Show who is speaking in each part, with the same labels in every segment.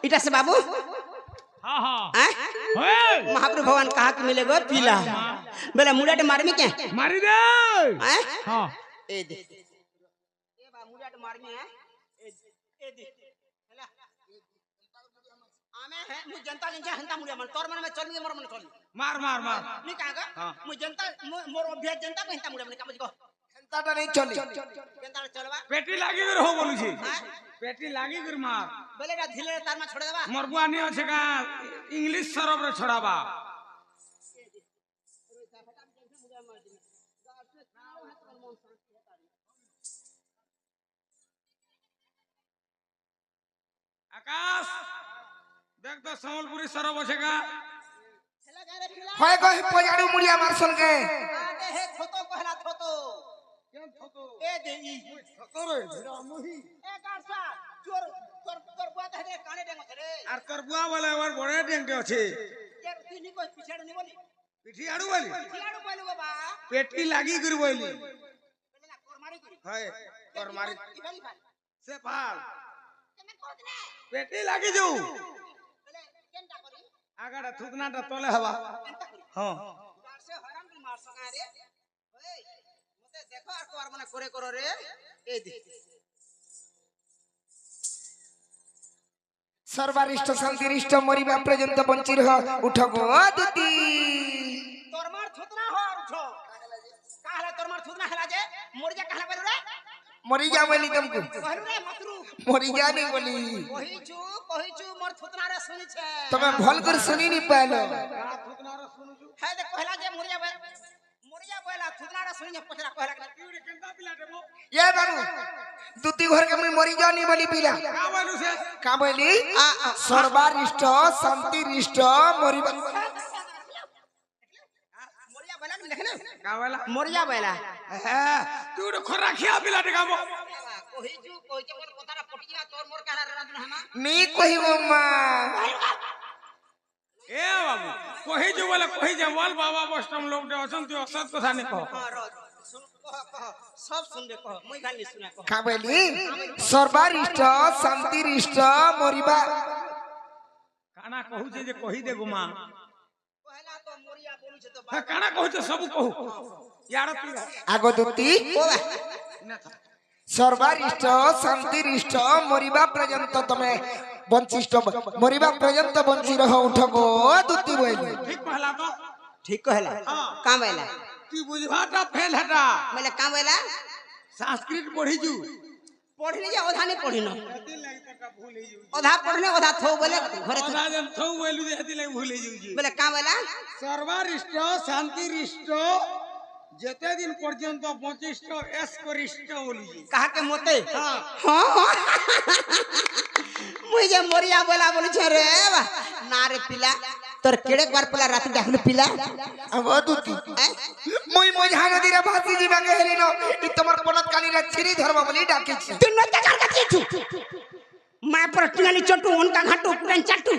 Speaker 1: इटा से बाबू
Speaker 2: हाँ हाँ
Speaker 1: महाप्रभु भगवान कहा कि मिलेगा पीला बोले मुड़ाटे मारमी क्या
Speaker 2: मारी दे हाँ
Speaker 1: ए दे ए बा मुड़ाटे मारमी है ए दे हला आमे है मु जनता लिंजा हंता मुड़िया मन तोर मन में चल मोर मन चल
Speaker 2: मार मार मार
Speaker 1: नी कागा मु जनता मोर अभ्यास जनता को हंता मुड़िया मन का बुझको
Speaker 3: हंताटा नहीं चली
Speaker 1: जनता चलवा
Speaker 2: पेटी लागी कर हो बोलू छी पेटी लागी कर मार
Speaker 1: बोलेगा धीरे तार में छोड़ देबा
Speaker 2: मरबुआ नहीं होछे का इंग्लिश सरब रे छोड़ाबा आकाश देख तो संबलपुरी सरब होछे का
Speaker 3: होय गहि पजाड़ू मुड़िया मारसल के
Speaker 1: आगे है थोतो कहला थोतो
Speaker 2: केन थतो
Speaker 1: ए दे ई
Speaker 2: थतो रे भिड़ा मोही
Speaker 1: ए कारसा चोर तोर तोर बुआ धरे काने डेंग रे
Speaker 2: आर कर बुआ वाला और बड़े डेंगे होछे
Speaker 1: यार तू नी कोई पिछाड़ नी बोली
Speaker 2: पिठी आड़ू वाली
Speaker 1: पिछाड़ बोलू बाबा
Speaker 2: पेटी लागी कर बोली
Speaker 1: बोले ना कोर मारी करी
Speaker 2: हाय और मारी
Speaker 1: इफाली फाल
Speaker 2: से फाल
Speaker 1: केना कोद ने
Speaker 2: पेटी लागी जो
Speaker 1: बोले केनटा करी
Speaker 2: आगाडा थुकनाटा तले हवा
Speaker 1: केनटा करी
Speaker 2: हां
Speaker 1: गार से हराम की मार संगा रे ओए मते देखो आर को आर मने करे करो रे ए दे
Speaker 3: सर्वरिष्ट शांतिरिष्ट मरिबा पर्यंत बंची रह उठ गो दुती
Speaker 1: तोर मार थुतना हो और उठो काहला तोर मार थुतना हला जे मोर जा कहला बोलू रे
Speaker 3: मरी जा बोली तुमको
Speaker 1: कहलू रे मतरू
Speaker 3: मरी जा नहीं बोली
Speaker 1: कही चू मोर थुतना रे सुनी छे
Speaker 3: तुम्हें भल कर सुनी नहीं पालो
Speaker 2: थुकना रे सुनु छु
Speaker 1: है दे कहला जे मोरिया बोला थुतना रे सुनी पछरा कहला के
Speaker 2: पिउरे केनता पिला देबो
Speaker 3: ये बाबू दुती घर के मैं मरी जा नहीं बोली पीला
Speaker 2: का बोलू से
Speaker 3: का बोली सर्वरिष्ट शांतिरिष्ट मरिबा
Speaker 1: मोरिया बोला नहीं देखले
Speaker 2: का बोला
Speaker 1: मोरिया बोला
Speaker 2: तू तो खरा खिया पिला देगाबो
Speaker 1: कही जे मोर पतारा पटिया तोर मोर कहला रे रात हमा
Speaker 3: नहीं कोई मम्मा
Speaker 2: ए बाबू कहि जो बोले कहि जे बोल बाबा बस्टम लोग दे असन तू असत कथा नहीं कह
Speaker 1: हां रो सुन कह सब सुन दे कह मुई गाली सुना कह
Speaker 3: का बोली सर्वरिष्ट शांतिरिष्ट मरिबा
Speaker 2: काना कहू जे कहि दे गुमा
Speaker 1: कहला तो मोरिया बोलू छे तो
Speaker 2: काना कहू जे सब कहू यार तू
Speaker 3: आगो दुती सर्वरिष्ट शांतिरिष्ट मरिबा पर्यंत तमे बंचिष्ट मरिबा पर्यंत बंची रह उठ गो दुती बोली
Speaker 2: ठीक कहला तो
Speaker 1: ठीक कहला का बोला
Speaker 2: तू बुझवाटा फेल हटा
Speaker 1: मैले का बोला
Speaker 2: संस्कृत पढ़ी जू
Speaker 1: पढ़नी जे ओधा नहीं पढ़िनो
Speaker 2: हती लागी तका भूल ही जू
Speaker 1: ओधा पढ़ने ओधा थो बोले घरे
Speaker 2: ओदा जन थौ बोलू जे हती लागी भूल ही जू
Speaker 1: बोले का बोला
Speaker 2: सर्वरिष्ट शांतिरिष्ट जेते दिन पर्यंत बंचिष्ट एस करिष्ट बोली
Speaker 1: कहा के मोते
Speaker 2: हां
Speaker 1: हां मुझे मोरिया बोला बोली छे रे ना रे पिला तोर केड़े बार पला रात देखलु पिला
Speaker 3: अब दुती मोई मोझा नदी रे भासी जीवा के हेलिनो इ तमर पनत काली रे छिरी धर्म बोली डाके छी
Speaker 1: तू न कर के छी मैं पर्सनली चटू उनका घाटू पुरन चटू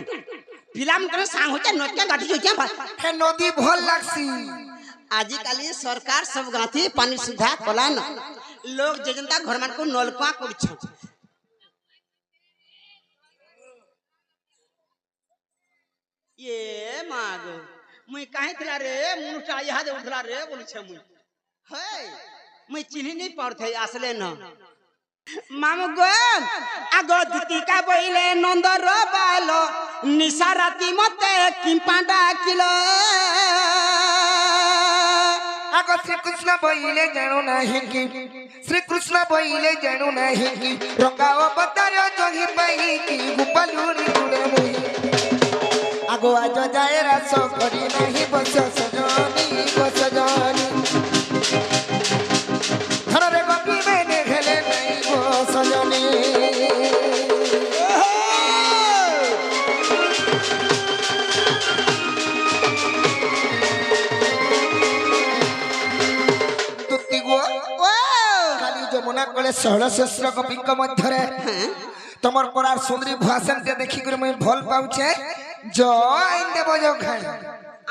Speaker 1: पिला में सांग होचे नोट के गाठी होचे
Speaker 3: हे नदी भल लागसी
Speaker 1: आजिकाली सरकार सब गाथी पानी सुविधा कलान लोग जे जनता घर मान को नलकुआ करछ ये माग मुई काहे थला रे मुनुटा यहा दे उठला रे बोली छे मुई हे मुई चिन्ह नहीं पड़थे असले न मामू गो आगो दुती का बोइले नंद रो बालो निशा राती मते किंपाडा किलो
Speaker 3: आगो श्री कृष्ण बोइले जानो नाही कि श्री कृष्ण बोइले जानो नाही कि रंगाओ बतारो जोगी पई कि गोपालुरी गुले मोही आगो आज जाए रासो करी नाही बस सजनी धर रे गोपी मैंने खेले नहीं वो सजनी तुती गो काली जमुना कोले 16 गोपीक मध्यरे तमर परार सुंदरी भाषण ते देखि कर मैं भल पाउछे जो आइन देबो जो खाए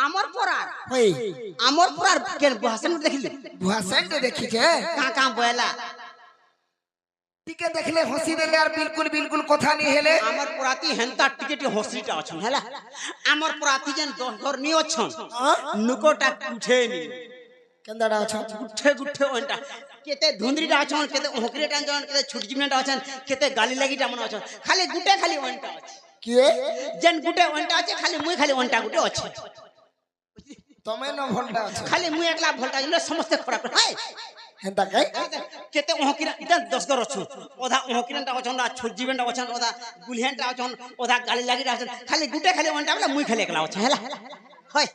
Speaker 1: आमर परार
Speaker 3: होई
Speaker 1: आमर परार के भाषण देखिले
Speaker 3: भाषण ते देखि छे
Speaker 1: का का बोला
Speaker 3: টিকে দেখলে হসি দেলে আর বিলকুল বিলকুল কথা নি হেলে
Speaker 1: আমার প্রাতি হেন্তা টিকেটি হসিটা অছন হেলা আমার প্রাতি যেন 10 ঘর নি অছন নুকোটা উঠেনি
Speaker 3: কেন্দাডা আছো
Speaker 1: গুঠে গুঠে ওইটা কেতে ধুন্দরিটা অছন কেতে হকরিটা অছন কেতে ছুটজিমেন্টা অছন কেতে গালি লাগিটা মন অছন খালি গুটে খালি ওইটা আছে
Speaker 3: কি
Speaker 1: যেন গুটে ওইটা আছে খালি মুই খালি ওইটা গুটে আছে
Speaker 3: তুমি ন ভলটা আছো
Speaker 1: খালি মুই একলা ভোল্টা দিলে সমস্ত খরা করে হাই
Speaker 3: হেন্তা কাই
Speaker 1: কেতে অহকিরা এটা 10 ঘর অছন ওদা অহকিরাটা অছন না ছুটজিমেন্টা অছন ওদা গুলহেনটা অছন ওদা গালি লাগিটা অছন খালি গুটে খালি ওইটা বলে মুই খালি একলা আছে হেলা হয়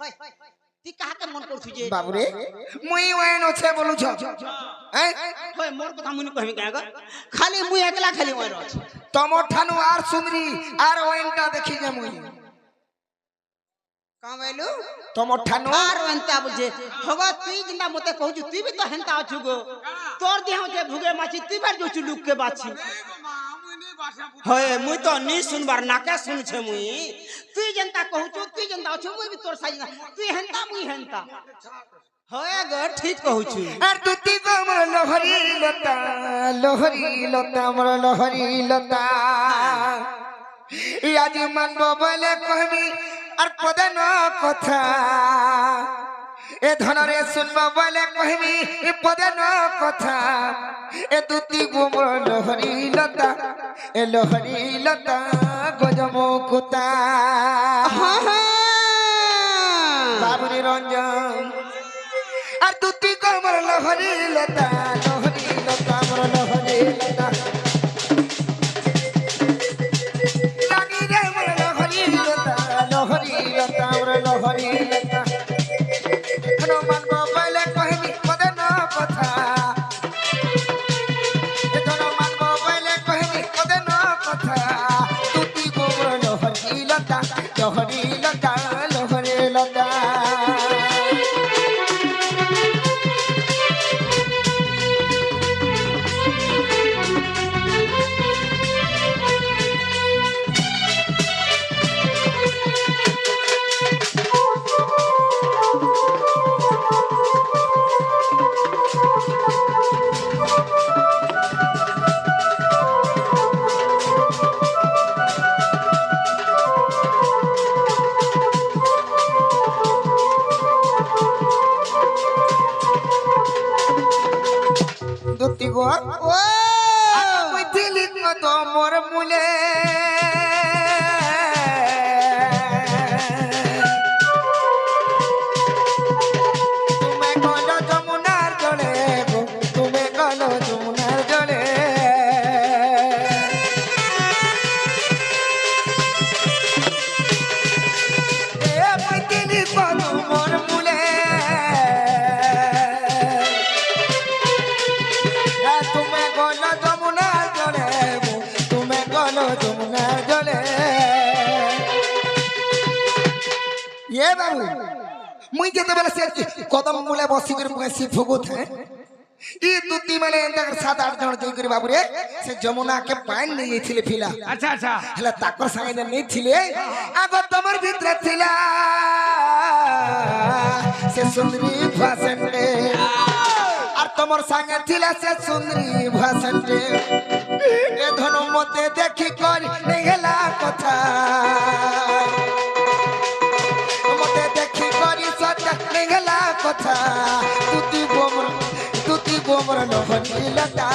Speaker 1: তুই কাহাকে মন করছু যে
Speaker 3: বাবুরে মুই ওয়েন আছে বলুছ হ্যাঁ
Speaker 1: হয় মোর কথা মুই কহিমি কাগ খালি মুই একলা খালি ওই আছে
Speaker 3: তোমার ঠানু আর সুন্দরী আর ওয়েনটা দেখি যে মুই
Speaker 1: কামাইলু
Speaker 3: তোমার ঠানু
Speaker 1: আর এন্তা বুঝে হগো তুই জিন্দা মতে কহু তুই বি তো হেন্তা আছু গো তোর দেহ যে ভুগে মাছি তুই বার যোছু লুককে বাছি হয় মুই তো নি শুনবার নাকে শুনছে মুই তুই যেনতা কহুছু তুই যেনতা আছু মুই বি তোর সাইজ না তুই হেন্তা মুই হেন্তা হয় গো ঠিক কহুছু
Speaker 3: আর দুতি গমর লহরি লতা মোর লহরি লতা আজ মানব বলে কহবি আর পদন কথা এ ধনরে শুনব বলে কহবি এ পদন কথা এ দুতি গমর লহরি লতা গজমুকুতা বাবুরি রঞ্জন আর দুতি গমর লহরি লতা মোর লহরি লতা রানী রে মোর লহরি লতা মোর লহরি লতা হনুমান বলে কহিবি পদন কথা হনুমান বলে কহিবি পদন কথা দুতি গমর লহরি লতা লহরি লতা দুতি গো
Speaker 1: ও
Speaker 3: মুই দিলি কত মোর মুলে তুমি গল যমুনার জলে গো তুমি গল যমুনার জলে এ মুই দিলি কত মোর মুলে তুমি গল যমুনার জলে তুমি গল যমুনার জলে এ বাবু মুই যেতেবেলে সে কদম মূলে বসি করে বসি ফুগুত ই দুতি মানে এন্তার 7-8 জন যাই করে বাবু রে সে যমুনাকে পানি নিয়ে যাইছিলে ফিলা
Speaker 2: আচ্ছা আচ্ছা
Speaker 3: হেলা তাকর সাঙ্গে নেই ছিলে আগ তোমার ভিতরে ছিলা সে সুন্দরী ভাষণে আর তোমার সাঙ্গে ছিল সে সুন্দরী ভাষণে এ ধন মতে দেখি করি গেলা কথা মতে দেখি করি সত্যা গেলা কথা তুতি গোমর লহরি লতা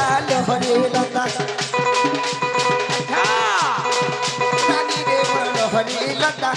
Speaker 3: রানী রে মোর লহরি লতা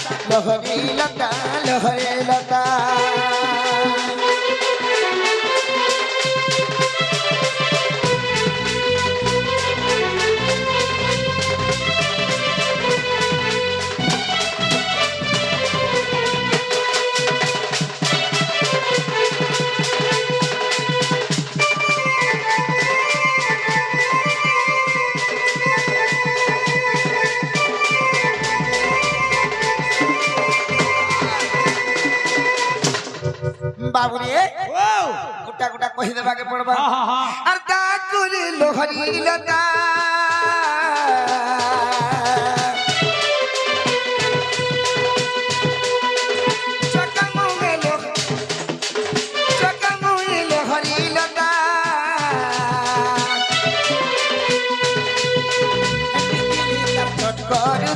Speaker 3: বাবুরে গোটা গোটা কহি দেবাকে পড়বা আর তা করে লোহরি লতা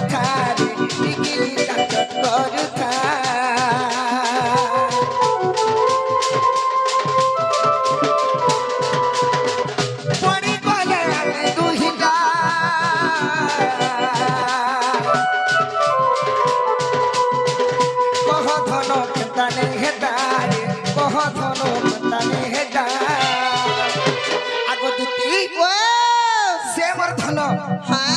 Speaker 3: କରୁଥା ରେ ଟିକିଲି କାଟ କରୁଥା ପଡ଼ି ଗଲେ ଆମେ ଦୁହିଟା କହ ଧନ କେନ୍ତାନେ ହେଟା ରେ କହ ଧନ କେନ୍ତାନେ ହେଟା ଆଗ ଦୁତି ସେ ମୋର ଧନ
Speaker 1: हाँ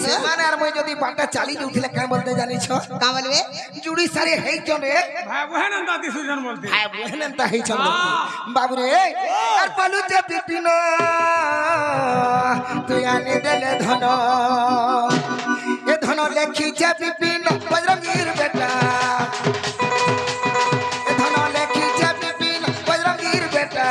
Speaker 3: से माने आर मैं जदी बाटा चाली उठले काय बोलते जानी छ
Speaker 1: का बोलबे
Speaker 3: जुड़ी सारे है चन रे
Speaker 2: भाई बहन दादी सुजन बोलती
Speaker 3: भाई बहन ता है चन बाबू रे आर पलु जे पिपिन तू आने देले धन ए धन लेखी जे पिपिन बजरंगीर बेटा ए धन लेखी जे पिपिन बजरंगीर बेटा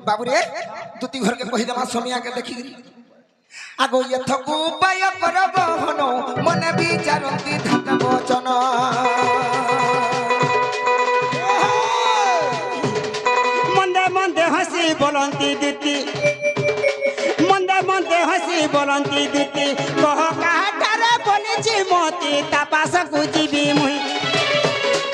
Speaker 3: बाबू रे दुती घर के कहि दमा सोमिया के देखि आगो ये थकु पाय करब हनो मन विचारंती धक वचन
Speaker 1: मंदे मंदे हंसी बोलंती दीदी मंदे मंदे हंसी बोलंती दीदी कह काठारे बोलिछि मोती तापास को जीवी मुई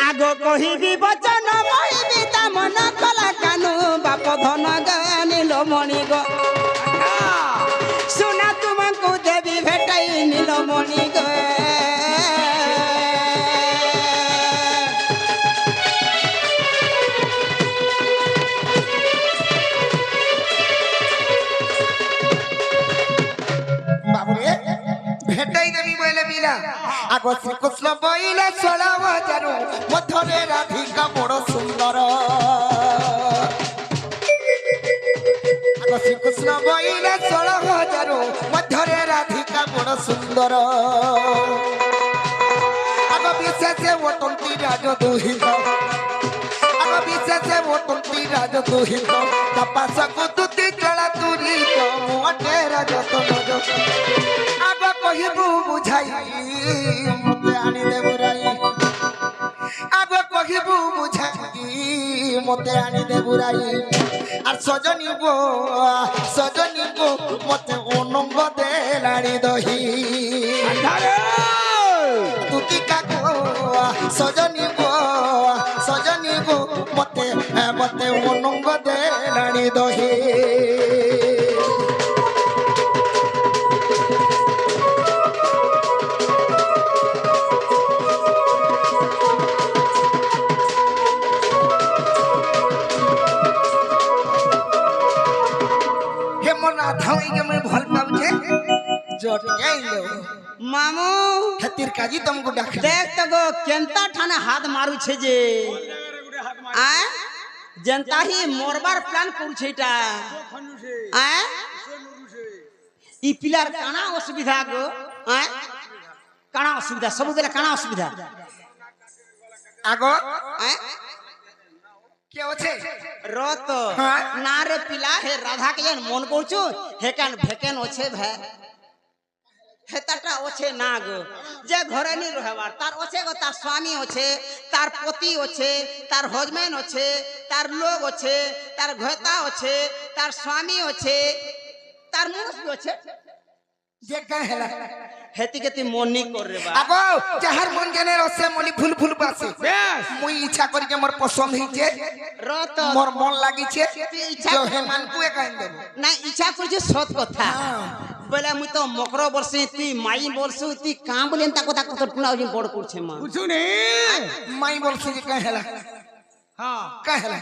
Speaker 1: आगो कहिबी वचन कहिबी ता मन कला कानू बाप धन गानी लो मणि गो सुना तुमको देवी भेटाई नीलो मणि गो
Speaker 3: बाबू रे भेटाई देवी बोले बिना आगो श्री कृष्ण बोइले 16,000 मथरे राधिका बड़ सुंदर आगो श्री कृष्ण बोइले 16,000 मथरे राधिका बड़ सुंदर आगो विशेष वटंती राज दुहित आगो विशेष वटंती राज दुहित तपास को तुति चला तुरी तो मोटे राज तो नजो आगो कहिबू बुझाई मते आनी देबुराई आगो कहिबू बुझाई मते आनी देबुराई আর সজনী গো মতে অনঙ্গ দে লাড়ি দহি তুতি কাকো সজনী গো মতে মতে অনঙ্গ দে লাড়ি দহি
Speaker 1: मामू
Speaker 3: खातिर काजी तुमको डाक
Speaker 1: देख तो गो केंता ठाने हाथ मारू छे जे आ जनता ही मोरबार प्लान करू छेटा आ ई पिलार काना असुविधा गो आ काना असुविधा सब बेला काना असुविधा
Speaker 3: आगो
Speaker 1: आ
Speaker 3: के होछे
Speaker 1: रत
Speaker 3: हाँ?
Speaker 1: ना रे पिला हे राधा के जन मन करछु हेकान भेकेन ओछे भे हेताटा ओछे ना गो जे घरे नी रहबार तार ओछे गो तार स्वामी ओछे तार पति ओछे तार हजबैंड ओछे तार लोग ओछे तार घोता ओछे तार स्वामी ओछे तार मुनुष भी ओछे
Speaker 3: जे कहेला
Speaker 1: हेती के ती मन नी कर रे बा
Speaker 3: आगो जहर मन जने रसे मली फुल फुल बासे
Speaker 2: बेस
Speaker 3: मुई इच्छा करी के मोर पसंद हिचे
Speaker 1: रत
Speaker 3: मोर मन लागि छे
Speaker 1: इच्छा
Speaker 3: जो हेमान कुए कहन देबो
Speaker 1: ना इच्छा करछु सत कथा बोले मुई तो मकरो बरसे ती माई बोलसु ती का बोलेन ता कथा कत टुना जी बड़ करछे मा
Speaker 2: कुछ नहीं
Speaker 3: माई बोल से कहेला
Speaker 2: हाँ
Speaker 3: कहेला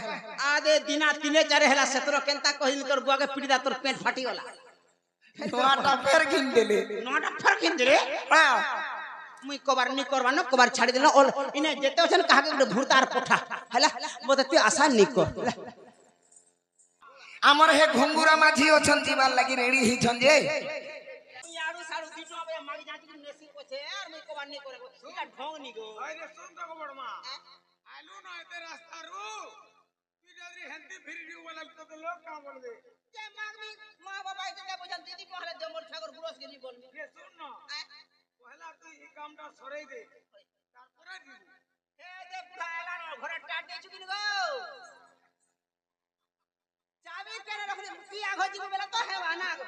Speaker 1: आदे दिना तिने चारे हेला सतरो केनता कहिल तोर बुआ के पिटिदा तोर पेट फाटी वाला
Speaker 3: नोटा फेर गिन देले
Speaker 1: नोटा फरक रे
Speaker 3: हां
Speaker 1: মুই কবার নি করবা না কবার ছাড়ি দিল ইনে যেতে আছেন কাহাকে ଗୋଟେ ভূতার পঠা হেলা মতে তুই আশা নি কর
Speaker 3: আমার হে ঘুঙ্গুরা মাঝি অছন জীবার লাগি রেডি হিছন যে
Speaker 1: ইয়াড়ু সাড়ু দিটো আবে মাগি যাতি নেসি কছে আর মুই কবার নি করে এটা ঢং নি গো
Speaker 2: আরে শুন তো বড় মা আলু না এতে রাস্তা রু তুই যদি হেন্দি ফিরি দিও বলে তো লোক কাম বলবে
Speaker 1: যে মাগমি মা বাবা এটা বুঝান দিদি কহলে জমর ঠাকুর গুরস গেলি বলবি
Speaker 2: এ শুন না পহলা তুই এই কামটা সরাই দে তারপরে দিব
Speaker 1: হে যে বুড়া এলা না ঘরে টাট দেছু কিনি গো চাবি কেন রাখলি কি আগ হই দিব বেলা তো হেবা না গো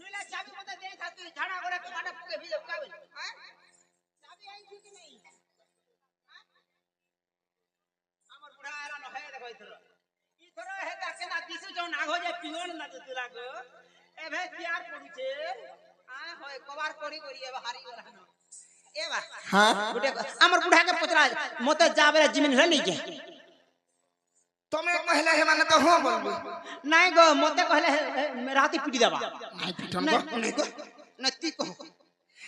Speaker 1: নইলা চাবি মতে দেই থা তুই ঝাড়া করে কাটা ফুকে ভিজে কাবে হ্যাঁ চাবি আইছি কি নাই আমার বুড়া এলা না হয় দেখো ইথর ইথর হে কাকে না দিছু যখন আগ হই যায় পিওন না তো তুলা গো এ ভাই পিয়ার পড়ুছে আ হয় কবার করি করি এবা হারি গলা না এবা
Speaker 3: হ্যাঁ
Speaker 1: গুটে আমার বুড়াকে পচরা মতে যাবে জিমিন হলে নি যায়
Speaker 3: তুমি কহিলে হে মানে তো হো বলবি
Speaker 1: নাই গো মতে কহলে রাতি পিটি দেবা
Speaker 3: নাই পিটন
Speaker 1: নাই
Speaker 3: গো
Speaker 1: নাই গো না তুই কহ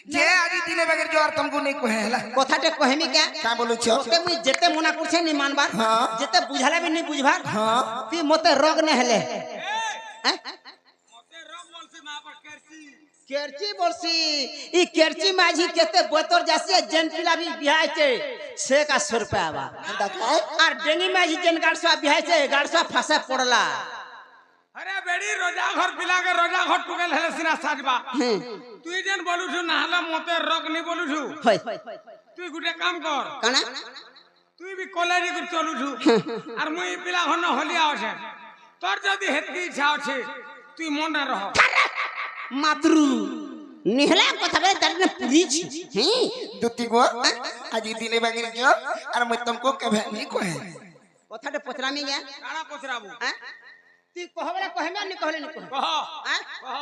Speaker 3: যে আজি দিনে বাগের জোর তুমকু নাই কহে হেলা
Speaker 1: কথাটা কহেমি কে
Speaker 3: কা বলুছ
Speaker 1: তোকে মুই যেতে মনা করছে নি মানবার
Speaker 3: হ্যাঁ।
Speaker 1: যেতে বুঝালে বি নি বুঝবার
Speaker 3: হ্যাঁ।
Speaker 1: তুই মতে রোগ নে হেলে হ্যাঁ
Speaker 2: মতে রোগ বলছে মা पर करছি
Speaker 1: কেরচি বলছি ই কেরচি মাঝি কেতে বতর যাসি জেন পিলা বি বিহাইছে সে কা 100 রুপয়া আবা আর ডেঙ্গি মাঝি জেন গাড়সা বিহাইছে গাড়সা ফাসে পড়লা
Speaker 2: আরে বেড়ি রোজা ঘর পিলাকে রোজা ঘর টুকেল হেলে সিনা সাজবা
Speaker 1: হ্যাঁ
Speaker 2: তুই যেন বলুছু না হলে মতে রোগ নি বলুছু
Speaker 1: হয়
Speaker 2: তুই গুটে কাম কর
Speaker 1: কানা
Speaker 2: তুই বি কলেজি করে চলুছু আর মুই পিলা ঘন হলিয়া আছে তোর যদি হেতকি ইচ্ছা আছে তুই মনে রহ
Speaker 1: মাতৃ নিহলা কথা বলে তার পুরিছ হ্যাঁ
Speaker 3: দুতি গো আজি দিনে বাগের জোর আর মই তুমকু কবে নি কহে
Speaker 1: কথাটা পচরামি গা
Speaker 2: কাড়া পছরাবু
Speaker 1: হ্যাঁ তুই কহবলে কহেমে নি কহলে নি কহ
Speaker 2: কহ
Speaker 1: হ্যাঁ
Speaker 2: কহ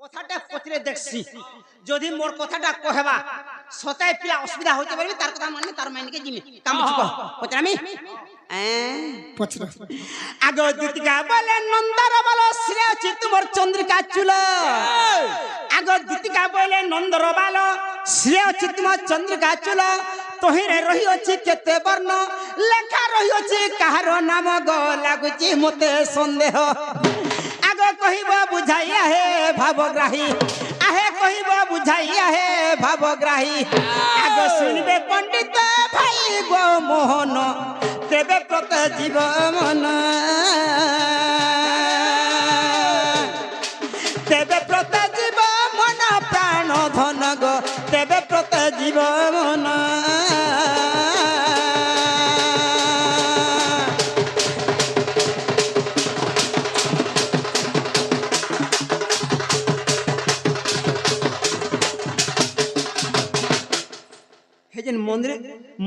Speaker 1: কথাটা পচরে দেখছি যদি মোর কথাটা কহেবা সতাই পিলা অসুবিধা হইতে পারবি তার কথা মানে তার মাইনকে জিমি কাম বুঝ কহ পচরামি
Speaker 3: পছরা
Speaker 1: আগ দ্বিতীকা বলে নন্দর বল শ্রেয় চিত মোর চন্দ্রিকা চুল আগ দ্বিতীকা বলে নন্দর বাল শ্রেয় চিত মোর চন্দ্রিকা চুল তহিরে রহিଅଛି কেতে বর্ণ লেখা রহিଅଛି কাহার নাম গো লাগুଛି মতে সন্দেহ আগ কহিব বুঝাইয়া হে ভাবগ্রাহী আহে কহিব বুঝাইয়া হে ভাবগ্রাহী আগ শুনবে পণ্ডিত ভাই গো মোহন তেবে প্রত জীব মন তেবে প্রত জীব মন প্রাণ ধন গো তেবে প্রত জীব মন হে যেন মন্দিরে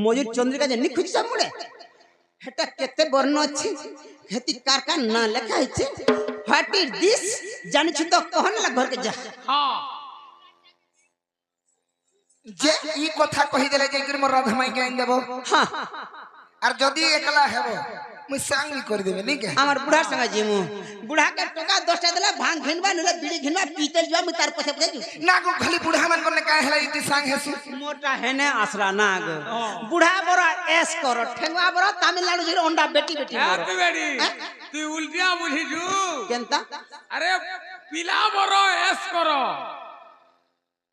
Speaker 1: মজুর চন্দ্রিকা যে নিখুঁজি সব মুড়ে হেটা কেতে বর্ণ আছে হেতি কার কার না লেখা আছে হোয়াট ইজ দিস জানিছ তো কহন লা ঘর কে যা
Speaker 2: হ্যাঁ
Speaker 3: যে ই কথা কহি দেলে যে গির মোর রাধা মাই গাইন দেব
Speaker 1: হ্যাঁ
Speaker 3: আর যদি একলা হেব মুই সাংলি করে দেবে নি কে
Speaker 1: আমার বুড়ার সঙ্গে জিমু বুড়া কে টাকা 10 টা দিলে ভাঙ ঘিনবা নলে বিড়ি ঘিনবা পিতল যা মুই তার পছে পছে
Speaker 3: না গো খালি বুড়া মান কোনে কায় হেলা ইতি সাং হেসু
Speaker 1: মোটা হেনে আসরা না গো বুড়া বড় এস কর ঠেঙ্গা বড় তামিলনাড়ু জির অন্ডা বেটি বেটি বড়
Speaker 2: তুই বেড়ি তুই উল্টিয়া বুঝিছু
Speaker 1: কেনতা
Speaker 2: আরে পিলা বড় এস কর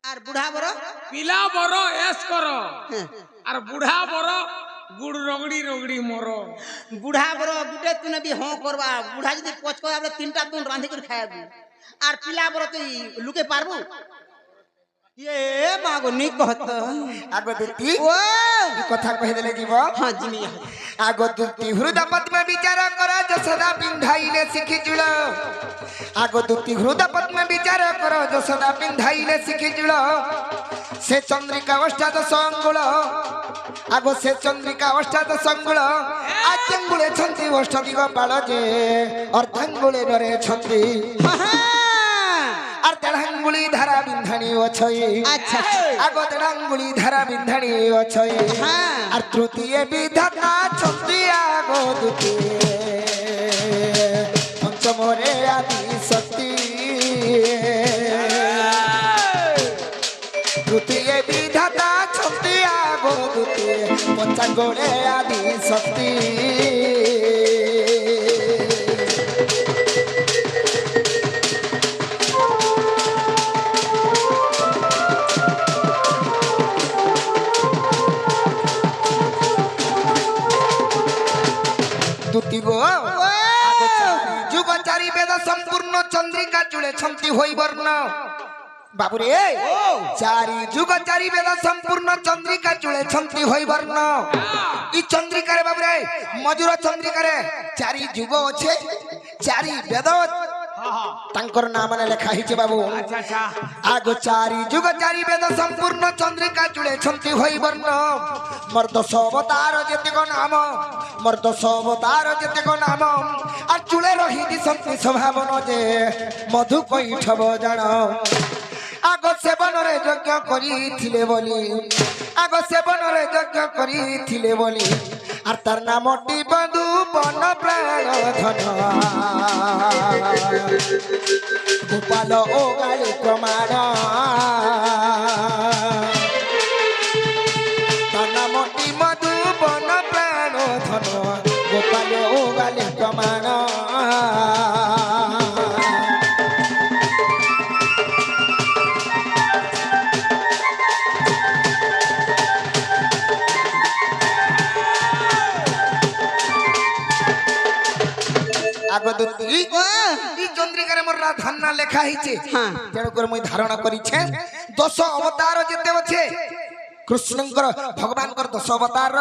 Speaker 1: আর বুড়া বড়
Speaker 2: পিলা বড় এস কর
Speaker 1: হ্যাঁ
Speaker 2: আর বুড়া বড় গুড় রগড়ি রগড়ি মর
Speaker 1: বুড়া বড় গুটে তুনে বি হ্যাঁ করবা বুড়া যদি পচ করে আমরা তিনটা তুন রাঁধি করে খাইবু আর পিলা বড় তুই লুকে পারবু এ মাগো নি কহত
Speaker 3: আগো দুতি
Speaker 1: ও
Speaker 3: ই কথা কহি দেলে জীব
Speaker 1: হ্যাঁ জিমি
Speaker 3: আগো দুতি হৃদয় পদ্মে বিচার কর যশোদা পিন্ধাইলে শিখি জুল আগো দুতি হৃদয় পদ্মে বিচার কর যশোদা পিন্ধাইলে শিখি জুল সে চন্দ্রিকা অষ্টাদশ অঙ্গুল আগো সে চন্দ্রিকা অষ্টাদশ অঙ্গুল আজ্ঞাঙ্গুলে ছন্তি অষ্টদী গোপাল যে অর্ধাঙ্গুলে নরে ছন্তি আর দেড়াঙ্গুলি ধারা বিন্ধানি অছই
Speaker 1: আচ্ছা
Speaker 3: আগো দেড়াঙ্গুলি ধারা বিন্ধানি অছই
Speaker 1: হ্যাঁ
Speaker 3: আর তৃতীয় বিধাতা ছন্তি আগো দ্বিতীয় পঞ্চমরে আদি শক্তি তৃতীয় বিধাতা ପଞ୍ଚା ଗୋଡ଼େ ଆଦି ଶକ୍ତି দুতি গো যুগ চারি বেদ সম্পূর্ণ চন্দ্রিকা জুড়ে ছন্তি হই বর্ণ বাবুরে চারি যুগ চারি বেদ সম্পূর্ণ চন্দ্রিকা জুড়ে ছন্তি হই বর্ণ ই চন্দ্রিকারে বাবুরে মজুর চন্দ্রিকারে চারি যুগ আছে চারি বেদ তাঙ্কর নাম মানে লেখা হইছে বাবু
Speaker 2: আচ্ছা আচ্ছা
Speaker 3: আগো চারি যুগ চারি বেদ সম্পূর্ণ চন্দ্রিকা জুড়ে ছন্তি হই বর্ণ মোর দশ অবতার যেতিক নাম মোর দশ অবতার যেতিক নাম আর চুলে রহি দিশন্তি স্বভাবন যে মধু কৈঠব জাণ আগ সেবনরে যজ্ঞ করিছিলে বলি আগ সেবনরে যজ্ঞ করিছিলে বলি আর তার নামটি বধু বন প্রাণ ধন গোপাল ও গালি প্রমাণ তার নামটি মধু বন প্রাণ ধন গোপাল ও গালি প্রমাণ আগদুতি ই চন্দ্রিকারে মোর রাধান্না লেখা হইছে
Speaker 1: হ্যাঁ।
Speaker 3: তেণু করে মুই ধারণা করিছে 10 অবতার যেতে আছে কৃষ্ণঙ্কর ভগবানଙ୍କର 10 অবতার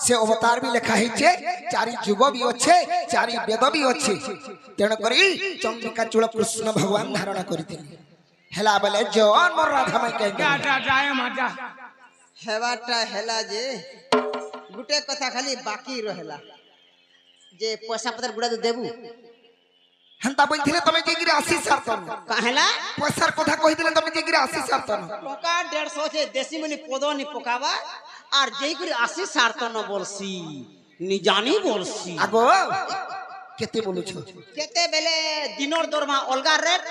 Speaker 3: সে অবতার বি লেখা হইছে চারি যুগ বি আছে চারি বেদ বি আছে তেণু করে চন্দ্রিকা চূড় কৃষ্ণ ভগবান ধারণা করিଥିଲେ হেলা বলে জন মোর রাধা মাই কে
Speaker 2: যা যা যায় মাতা
Speaker 1: হেবাটা হেলা যে গুটে কথা খালি বাকি রহেলা যে পয়সা পত্র গুড়া তো দেবু
Speaker 3: হেন্তা বলছিলে তুমি যে গিরে 80 সারতন
Speaker 1: কাহেলা
Speaker 3: পয়সার কথা কইছিলে তুমি যে গিরে 80 সারতন
Speaker 1: টকা 150 છે দেশি মনি পদ নি পকাবা আর যেই করে 80 সারতন বলছি নি জানি বলছি
Speaker 3: আগো কেতে বলুছ
Speaker 1: কেতে বেলে দিনর দরমা অলগা রেট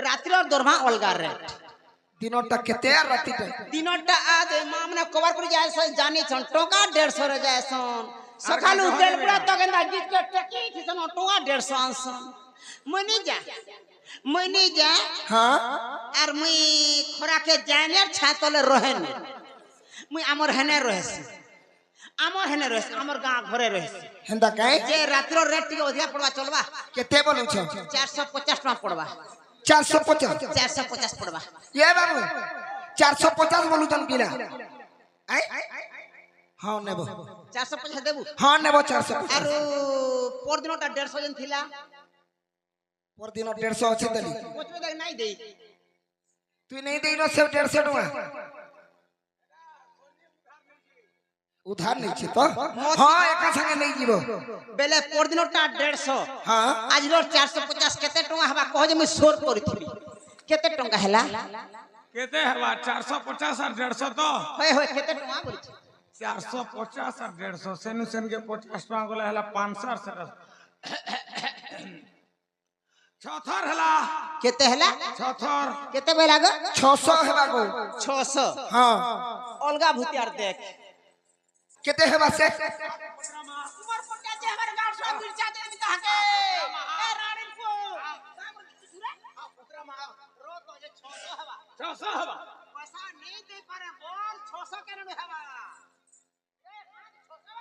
Speaker 1: রাত্রির দরমা অলগা রেট
Speaker 3: দিনটা কেতে আর রাতিটা
Speaker 1: দিনরটা আদে মামনা কভার করে যায়ছন জানি ছন টকা 150 রে যায়ছন সকালু তেল পুরা তগেন্দা গীত কে টেকি থিসন টকা 150 আনছন মনি যা
Speaker 3: হ্যাঁ
Speaker 1: আর মুই খরাকে জানের ছাতলে রহেন মুই আমর হেনে রহেছি আমর গাঁ ঘরে রহেছি
Speaker 3: হেন্তা কাই
Speaker 1: যে রাত্র রেট টিকে অধিকা পড়বা চলবা
Speaker 3: কেতে বলুছ
Speaker 1: 450 টাকা পড়বা
Speaker 3: 450
Speaker 1: 450 পড়বা
Speaker 3: এ বাবু 450 বলুছন কিনা আই হ্যাঁ নেব
Speaker 1: 450 দেবু
Speaker 3: হ্যাঁ নেব 450
Speaker 1: আর পর দিনটা 150 জন থিলা
Speaker 3: পর দিন 150 আছে দেলি
Speaker 1: পচবে দেখ নাই দেই
Speaker 3: তুই নেই দেই না সে 150 টাকা উধার নেইছি তো হ্যাঁ একা সঙ্গে নেই দিব
Speaker 1: বেলে পর দিনটা 150
Speaker 3: হ্যাঁ
Speaker 1: আজ রোজ 450 কেতে টাকা হবা কহ যে মুই সোর করিছিলি কেতে টাকা হেলা
Speaker 2: কেতে হবা 450 আর 150 তো
Speaker 1: হয় কেতে টাকা বলছি
Speaker 2: 450 আর 150 সেনু সেন के 50 টাকা গলে হলা 500 আর 700 ছথর হলা
Speaker 1: কেতে হেলা
Speaker 2: ছথর
Speaker 1: কেতে বেলা গো
Speaker 3: 600 হেবা গো
Speaker 1: 600
Speaker 3: হ্যাঁ
Speaker 1: অলগা ভূতি আর দেখ
Speaker 3: কেতে হেবা সে
Speaker 1: তোমার পটে আছে আমার গাড় সব গিরচা দে আমি তাহাকে এ রানীপুর পুত্রা মা রো তো যে 600 হবা
Speaker 2: 600 হবা
Speaker 1: পয়সা নেই দে পারে বল 600 কেন বে হবা এ 600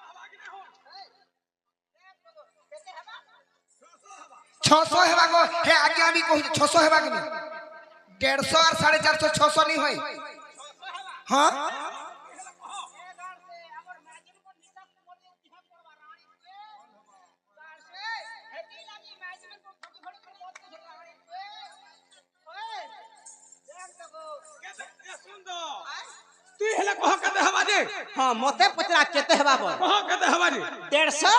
Speaker 1: হবা কেতে হবা
Speaker 3: 600 হেবা গো হে আগে আমি কই 600 হেবা কেন 150 আর 450 600 নি হয় হ্যাঁ
Speaker 2: তুই হেলা কহ কেতে হবা যে
Speaker 1: हां मते पचरा केते हेबा बोल
Speaker 2: কহ কেতে হবা যে
Speaker 1: 150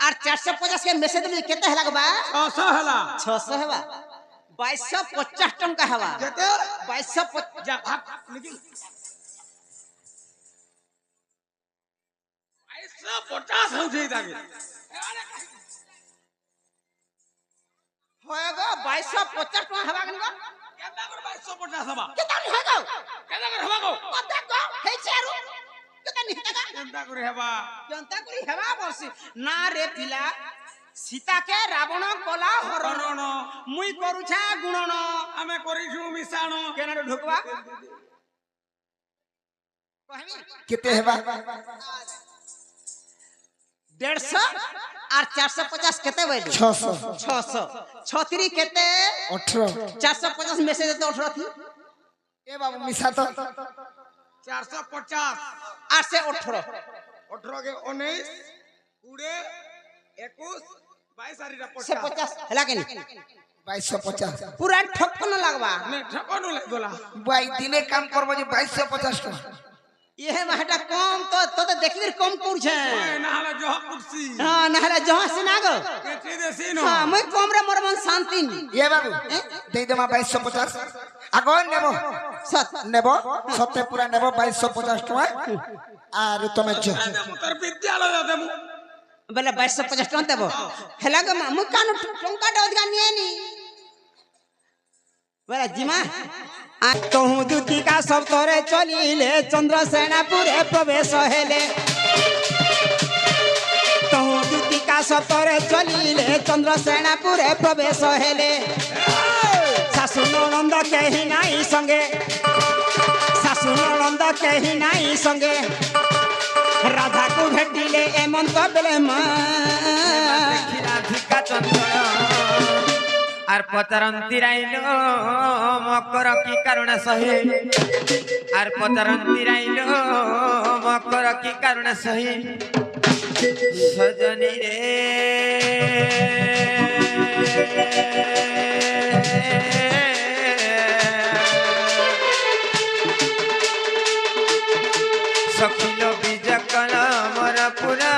Speaker 1: और 450 के मैसेज में केते हेला के बा
Speaker 2: 600 হেলা
Speaker 1: 600 हेबा 2250 टका हेबा
Speaker 2: কেতে
Speaker 1: 2250
Speaker 2: যা ভাগ নিকি 250 হউ যাই দাগে
Speaker 1: होए गो 2250 टका हवा गन गो
Speaker 2: केता कर 2250 हवा
Speaker 1: केता नि है गो
Speaker 2: केता कर हवा गो
Speaker 1: कते गो हे छेरु केता नि है गो
Speaker 2: केता कर हवा
Speaker 1: केता करी हेवा बरसी ना रे पिला सीता के रावण कला हरण
Speaker 2: हरण
Speaker 1: मुई करू छा गुणन
Speaker 2: आमे करिछु मिसाण
Speaker 1: केना रे ढुकवा कहबी
Speaker 3: केते हेबा
Speaker 1: 150 और 450 केते बैठ
Speaker 3: 600
Speaker 1: 600 छतरी केते
Speaker 3: 18
Speaker 1: 450 में से तो 18 थी
Speaker 3: ए बाबू मिसा तो
Speaker 2: 450
Speaker 1: 8 से 18
Speaker 2: 18 के 19 पूरे 21 22 आरी
Speaker 1: से 50 हला के
Speaker 3: 2250
Speaker 1: पूरा ठक्कन लगवा
Speaker 2: ने ठकनु लागला
Speaker 3: बाई दिने काम करबो जे 2250 टका
Speaker 1: ये माटा कम तो देखि कम कर छे
Speaker 2: नाला जोह कुर्सी
Speaker 1: हां नहला जहां से ना गो
Speaker 2: केटी देसी न
Speaker 1: हां मैं कम रे मोर मन शांति
Speaker 3: ए बाबू दे देमा 2250 आगो नेबो
Speaker 1: सत
Speaker 3: नेबो सते पूरा नेबो 2250 टका आर तमे जो
Speaker 2: तर विद्यालय देमु
Speaker 1: बेले 2250 टका देबो हला गो मु कानु टंका दो नी बेला जिमा कहूँ दूतिका सब तोरे चलिले चंद्रसेनापुरे प्रवेश हेले कहूँ दूतिका सब तोरे चलिले चंद्रसेनापुरे प्रवेश हेले सासु ननंद केही नाई संगे सासु ननंद केही नाई संगे राधा को भेटिले एमंत बेले
Speaker 4: राधिका चंचल आर पचारंती राइलो मकर की कारण सही आर पचारंती राइलो मकर की कारण सही सजनी रे सखिलो बीज कलमर पुरा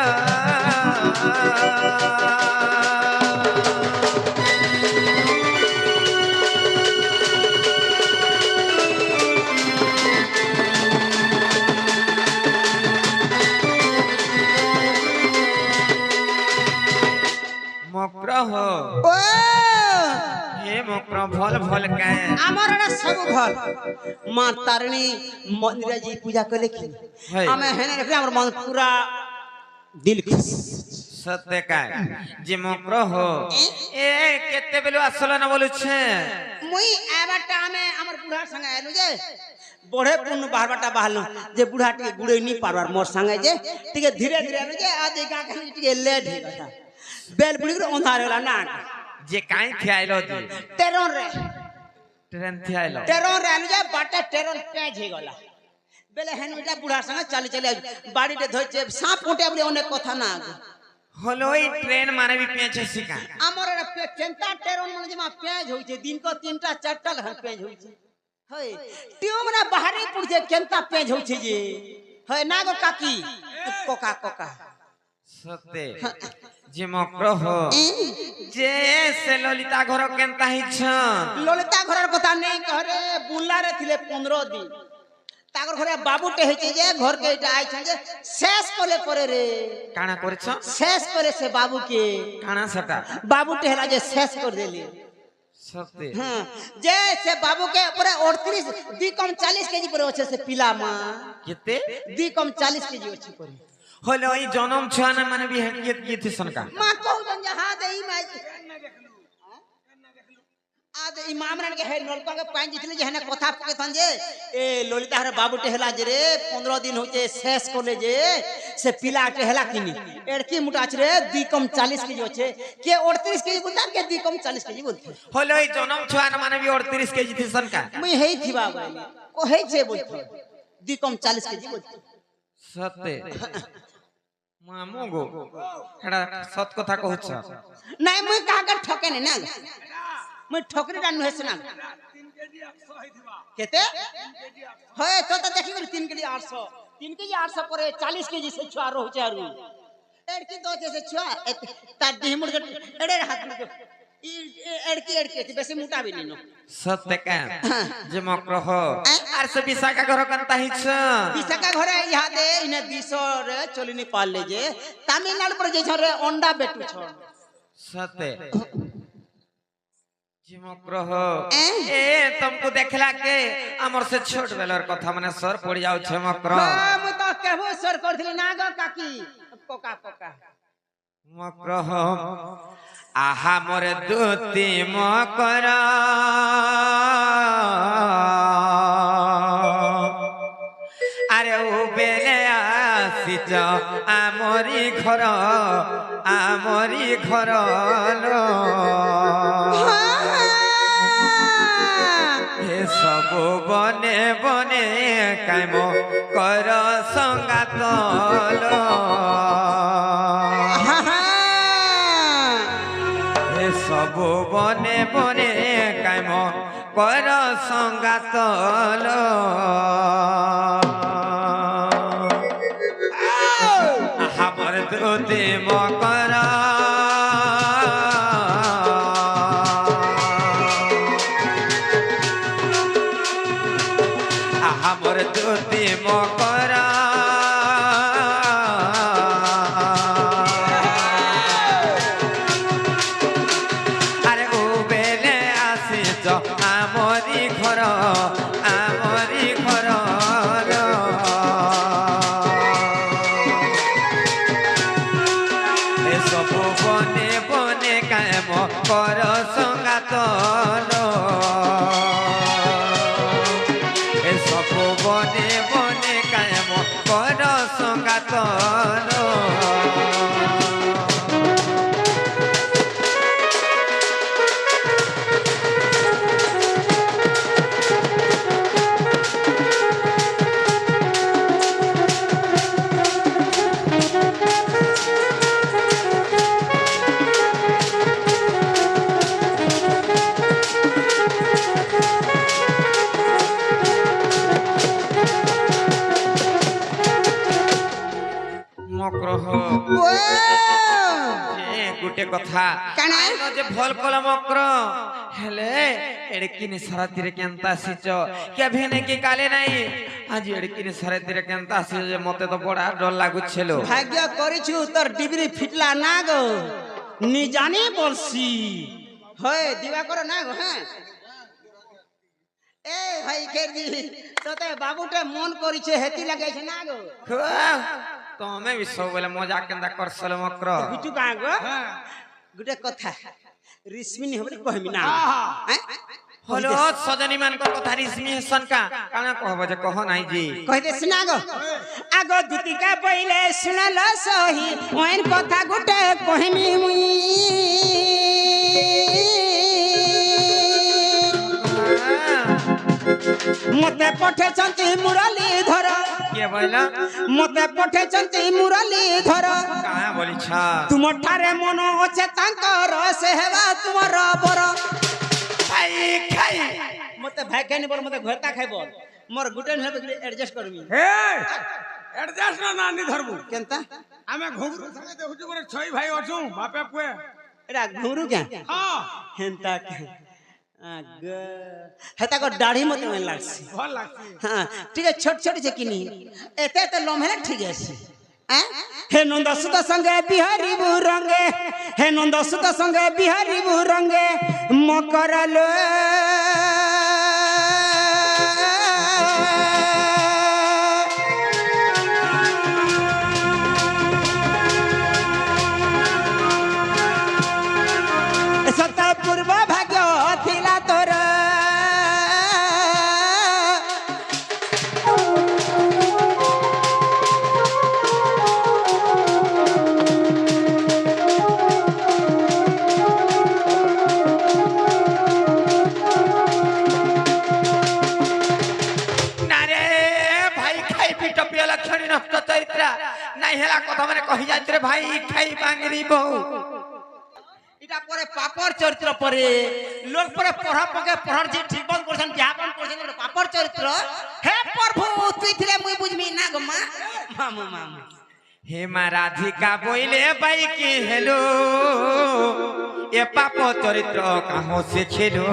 Speaker 4: मकर हो
Speaker 1: ओ
Speaker 4: हे मकर भल भल काए
Speaker 1: আমার না সব ভাল মা তারিণী মন্দিরে जी पूजा করে কি
Speaker 4: है।
Speaker 1: আমি হেনে রেখে আমার মন পুরা দিল খুশ
Speaker 4: सत्य काए जे मकर हो ए केते बेलो আসলে না বলছে
Speaker 1: মুই এবারটা আমি আমার বুড়ার সঙ্গে আইলু যে বড়ে পুন বারবারটা বাহালু যে বুড়া টিকে গুড়ে নি পারবার মোর সঙ্গে যে টিকে ধীরে ধীরে আইলু যে আজ এই গা খালি টিকে লেট হই গতা বেল বুড়ি করে অন্ধার হলা না
Speaker 4: जे काई थियाइलो दे
Speaker 1: টেরন রে
Speaker 4: ट्रेन थियाइलो
Speaker 1: টেরন রে আইলু যে বাটে টেরন পেজ হই গলা বেলে হেন ওটা বুড়ার সঙ্গে চালি চালি বাড়িতে ধইছে সাপ কোটে বলে অনেক কথা না আগে
Speaker 4: হলো এই ট্রেন মানে বি পেছে শিকা
Speaker 1: আমার কেনতা টেরন মানে যে মা পেজ হইছে দিন কো তিনটা চারটা লহন পেজ হইছে হই টিউব না বাহারে পড়ছে কেনতা পেজ হইছে যে হই না গো কাকি কোকা কোকা
Speaker 4: सत्य जे मकर हो जे से ललिता घर केनता हिछ
Speaker 1: ললিতা ঘরের কথা নেই ঘরে বুলারে থিলে 15 দিন তাগর ঘরে বাবুটে হইছে যে ঘর কে এটা আইছে যে শেষ করে পরে রে
Speaker 4: কানা করছ
Speaker 1: শেষ করে সে বাবুকে
Speaker 4: কানা সেটা
Speaker 1: বাবুটে হেলা যে শেষ করে দেলি
Speaker 4: सत्य
Speaker 1: हाँ जे से बाबू के पूरे 38 दी कम 40 केजी पर होছে से पिला मां
Speaker 4: केते
Speaker 1: दी कम 40 केजी होছে पर
Speaker 4: হলো এই জনম ছুয়ানা মানে বি হেকিয়ত কি থিসন का
Speaker 1: मां कहू जन जहां दे ई माई आज इमाम रन के है नलका के पानी जितले जे हने कथा पके थन जे ए ललिता हर बाबू टेहला जे रे 15 दिन होचे शेष कोले जे से पिला टेहला किनी एड़की मुटाच रे दी कम 40 केजी होचे के 38 केजी बोलता के दी कम 40 केजी बोलते
Speaker 4: হলো এই জনম ছুয়ানা মানে বি 38 কেজি থিসন का
Speaker 1: मैं हेई थिबा बोली को हेई छे बोलते दी कम 40 केजी बोलते
Speaker 4: सत्य मामू गो एड़ा सत कथा कहछ
Speaker 1: नहीं मैं कागर ठके ने ना मैं ठकरे डान है सुना
Speaker 2: 3 केजी 100 हइथिबा
Speaker 1: केते होय तो देखि 3 केजी 800 3 केजी 800 परे 40 केजी से छुआ रहो चारू एड़की दो जैसे छुआ ता दिमुड़ एड़े हाथ में एड़की बेसी मोटा भी नहीं नो
Speaker 4: सत्य का जे मकर हो आर से विशाखा घर कंता हिछ
Speaker 1: विशाखा घरे यहाँ दे इने 200 रे चलिनी पाल ले जे तमिलनाडु पर जे रे अंडा बेटू छ
Speaker 4: सत्य झिमक्रह ए तुमको देखला के हमर से छोट बेलर कथा माने सर पड़ी जाउ झिमक्रह
Speaker 1: हाँ मैं तो कहबो सर करथिली ना गो काकी कोका कोका
Speaker 4: मक्रह आहा मोर दूती मकर अरे उ बेले आसीच आमरी घर लो हे सब बने बने कायम कर संगात लो हे सब बने बने कायम कर संगात लो हमर दूती मकर हमर दूती मकर अरे उ बेले आसीच आमरी घर ए सब बने बने कायम कर संगात लो ए सब बने बने कायम कर संगात लो मक्रह गुटे कथा
Speaker 1: काना?
Speaker 4: आइनो जे भल कल मक्र हेले एड़किनी सरतीरे केंता आसीच के भेने के काले नाही आज एड़किनी सरतीरे केंता आसीच जे मते तो बड़ा डर लागुछेलो
Speaker 1: भाग्य करिछु तोर डिबरी फिटला ना गो निजानी बोलसी होय दिवा करो ना गो हां ए भाई केरदी तोते बाबूटे मन करिছে हेती लागाइছে ना गो
Speaker 4: तो हमें भी सब बोले मजाक केंदा करसल मक्र
Speaker 1: बिटू का गो गुटे कथा रिस्मिनी होबे कहमी ना हैं
Speaker 4: हलो सजनी मान को कथा रिस्मी हसन का काना कहबो जे कह नाही जी
Speaker 1: कह दे सुना गो आगो दुतिका पहिले सुनल सही ओइन कथा गुटे कहमी मुई मते पठे चंती मुरलीधर
Speaker 4: के बोला
Speaker 1: मते पठे चंती मुरलीधर
Speaker 4: काहे बोली छा
Speaker 1: तुम ठारे मन अछे तांकर से हेबा तुमर बर
Speaker 4: खाई खाई
Speaker 1: मते भाई कहनी बोल मते घरता खाइ बोल मोर गुटन हेबे एडजस्ट करमी
Speaker 2: हे एडजस्ट ना नानी धरबू
Speaker 1: केनता
Speaker 2: आमे घुगरू संगे देखु करे छई भाई अछु बापे पुए
Speaker 1: एरा घुरू क्या
Speaker 2: हां
Speaker 1: हेंता के आग हेता को दाढ़ी मत में लागसी
Speaker 2: भल लागसी
Speaker 1: हां ठीक है छोट छोट जे किनी एते ते लमहेला ठीक है हैं हे नंद सुत संगे बिहारी बुरंगे हे नंद सुत संगे बिहारी बुरंगे मकरलो सत पूर्व भाग्य थिला तोर
Speaker 4: नारे भाई खाई पिट पिया लक्षणी नष्ट चरित्र नाही हेला कथा माने कहि जाइत रे भाई खाई बांगरी बहु
Speaker 1: इटा परे पापर चरित्र परे लोग परे पढ़ा पके पढ़र जे ठीक बन करसन ज्ञापन करसन पापर चरित्र हे प्रभु तुई थिले मुई बुझमी ना गो मामू मामू
Speaker 4: हे मा राधिका बोइले बाई की हेलो ए पाप चरित्र काहो से खेलो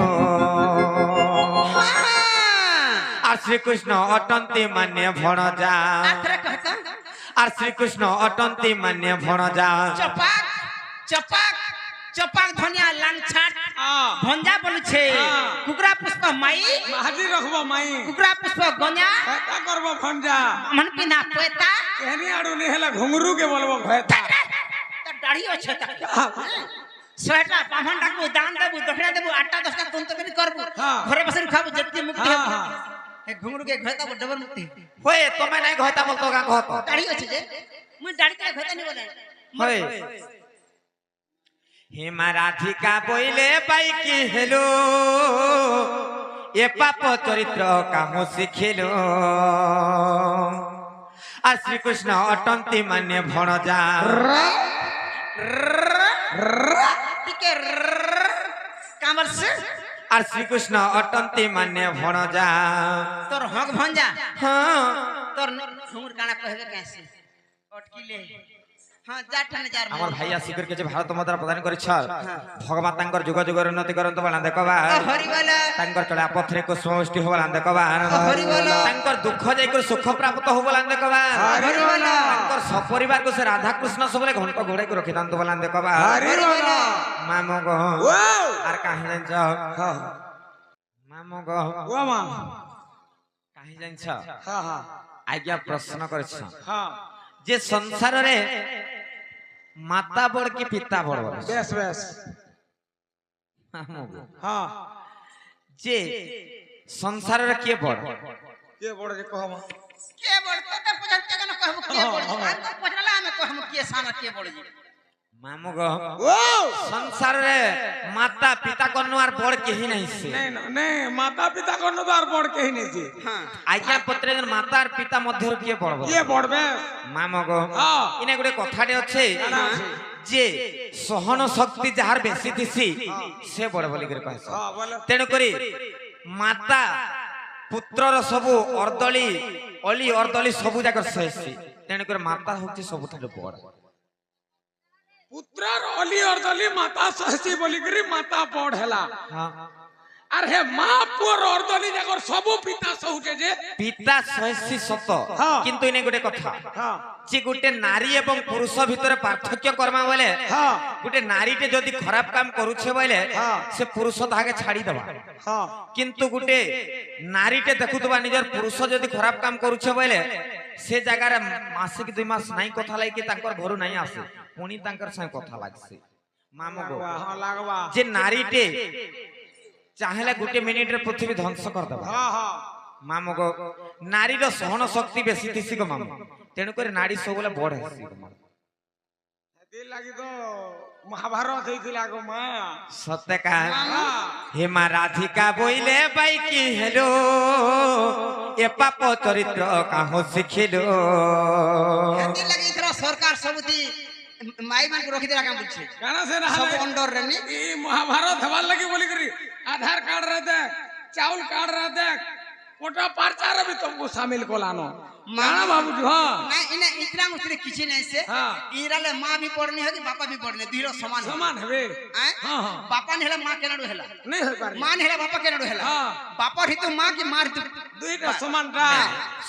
Speaker 4: আর শ্রীকৃষ্ণ অটন্তি মান্য ভণজা
Speaker 1: आखरे कहता
Speaker 4: আর শ্রীকৃষ্ণ অটন্তি মান্য ভণজা
Speaker 1: चपाक चपाक चपाक धनिया लांग छाट ভঞ্জা বলছে কুকুরা পুষ্প মাই
Speaker 2: হাজি রাখবো মাই
Speaker 1: কুকুরা পুষ্প গঞ্জা
Speaker 2: ভয়তা করবো ভঞ্জা
Speaker 1: মানে পিনা পয়তা
Speaker 2: এনি আড়ু নি হেলা ঘুঙরু কে বলবো ভয়তা
Speaker 1: তার দাড়ি আছে তা ছয়টা বামন ডাকবো দান দেবো দক্ষিণা দেবো 8টা 10টা তন্তবেনি করবো ঘরে বসে খাবো যেতি মুক্তি হবে এ ঘুঙরু কে ঘয়তা ডবল মুক্তি
Speaker 4: হয়ে তুমি নাই ঘটা বলতো গা ঘত
Speaker 1: দাড়ি আছে যে মুই দাড়ি তে ঘয়তা নি বলে
Speaker 4: হয়ে হেমা রাধিকা বইলে পাইকি হেলো এ পাপ চরিত্র কাহু শিখিলো আর শ্রীকৃষ্ণ অটন্তি মানে ভণজা
Speaker 1: টিকে কামর সে
Speaker 4: আর শ্রীকৃষ্ণ অটন্তি মানে ভণজা
Speaker 1: তোর হক ভঞ্জা
Speaker 4: হ্যাঁ
Speaker 1: তোর ঘুঙুর কানা কহবে কেসে অটকিলে হ্যাঁ যাঠানে যার
Speaker 4: আমার ভাইয়া শিকর কে যে ভারত মাতা প্রদান করেছ ভগবান তাঙ্কর যুগ যুগর উন্নতি করন্ত বলা দেখবা
Speaker 1: হরি বল
Speaker 4: তাঙ্কর চড়া পথরে কো সৃষ্টি হবলা দেখবা
Speaker 1: হরি বল
Speaker 4: তাঙ্কর দুঃখ যাই করে সুখ প্রাপ্ত হবলা দেখবা
Speaker 1: হরি বল
Speaker 4: তাঙ্কর সপরিবার কো সে রাধা কৃষ্ণ সবলে ঘন্ট ঘোড়াই করে রখিতান্ত বলা দেখবা
Speaker 1: হরি বল
Speaker 4: মামো গো আর কাহি জানছ মামো গো
Speaker 2: ও মা
Speaker 4: কাহি জানছ
Speaker 2: হ্যাঁ হ্যাঁ
Speaker 4: আজ্ঞা প্রশ্ন করেছ
Speaker 2: হ্যাঁ
Speaker 4: যে সংসারে মাতা বড় কি পিতা বড় বলে
Speaker 2: বেশ বেশ
Speaker 4: মামো গো
Speaker 2: হ্যাঁ
Speaker 4: যে সংসারের কে বড়
Speaker 2: কে বড় যে কহ মা
Speaker 1: কে বড় তোতে পছন্দ কেন কহব কে বড় আর তো পছলা আমি কহব কে সানা কে বড় জি
Speaker 4: মামো গো
Speaker 2: ও
Speaker 4: সংসারে মাতা পিতা কন্যা আর বড় কেহি নাই সে
Speaker 2: नहीं माता पिता को तो और बड़ के ही नहीं थी
Speaker 1: হ্যাঁ
Speaker 4: আজ্ঞা পত্রে যেন মাতা আর পিতা মধ্যে কে বড় বলে
Speaker 2: ये बड़बे
Speaker 4: মামো গো
Speaker 2: হ্যাঁ
Speaker 4: ইনে গোটে কথাটে আছে যে সহন শক্তি যাহার বেশি থিসি সে বড় বলি করে কহে
Speaker 2: हाँ बोलो
Speaker 4: তেণু করি মাতা পুত্রর সবু অর্দলি অলি অর্দলি সবু জাকর সহেসি তেণু করে মাতা হচ্ছে সবুঠাରୁ বড়
Speaker 2: पुत्र अली और दली माता सहसी बोली करी माता बड़ हैला
Speaker 4: হ্যাঁ
Speaker 2: আর হে মা পুর और दली जाकर सबु पिता सहुचे जे
Speaker 4: পিতা সহেসি সত
Speaker 2: হ্যাঁ।
Speaker 4: কিন্তু ইনে গোটে কথা
Speaker 2: हां
Speaker 4: যে গোটে নারী এবং পুরুষ ভিতরে পার্থক্য কর্মা বলে
Speaker 2: हां
Speaker 4: গোটে নারীতে যদি খারাপ কাম করুছে বলে
Speaker 2: হ্যাঁ।
Speaker 4: সে পুরুষ তাহাকে ছাড়ি দেবা
Speaker 2: हां
Speaker 4: কিন্তু গোটে নারীতে দেখুতবা নিজের পুরুষ যদি খারাপ কাম করুছে বলে সে জায়গায় মাসে কি 2 মাস নাই কথা লাগি তাঙ্কর ঘরু নাই আসে পুনি তাঙ্কর সঙ্গে কথা লাগছে মামো গো
Speaker 2: हां लागवा
Speaker 4: যে নারীতে চাহেলে গোটে মিনিটরে পৃথিবী ধ্বংস করে দেবা
Speaker 2: हां हां
Speaker 4: মামো গো নারীর সহন শক্তি বেশি থিসি গো মামো তেণু করে নারী সবলে বড় হেসি গো মামো
Speaker 2: दिल लागी तो महाभारत ହେଇଥିଲା গো মা
Speaker 4: সত্যে কা
Speaker 2: हां
Speaker 4: হেমা রাধিকা বইলে বাইকি হেলো এ পাপ চরিত্র কাহ শিখিলো
Speaker 1: এতি লাগি ইতরা সরকার সবুতি মাই মান রখি দেলা কাম বুঝছে
Speaker 2: गाना से ना
Speaker 1: সব অন্ডর রে নি
Speaker 2: ई महाभारत हवाल लगी बोली करी आधार कार्ड रह दे चावल कार्ड रह दे कोटा पर्चा रे भी तुमको शामिल कोलानो माना बाबू जी हां
Speaker 1: না ইনা ইতরা মুছরে কিছু নাই সে
Speaker 2: हां
Speaker 1: ইরালে মা भी পড়নি है कि बापा भी पढ़ने दुइरो समान है।
Speaker 2: समान हवे
Speaker 1: आय?
Speaker 2: हां हां
Speaker 1: बापा ने हेला मां केनाडो हेला
Speaker 2: नहीं हो पारी
Speaker 1: मां ने हेला बापा केनाडो हेला
Speaker 2: हां
Speaker 1: बापा हि तो मां की मार तू
Speaker 2: दुईटा समान रा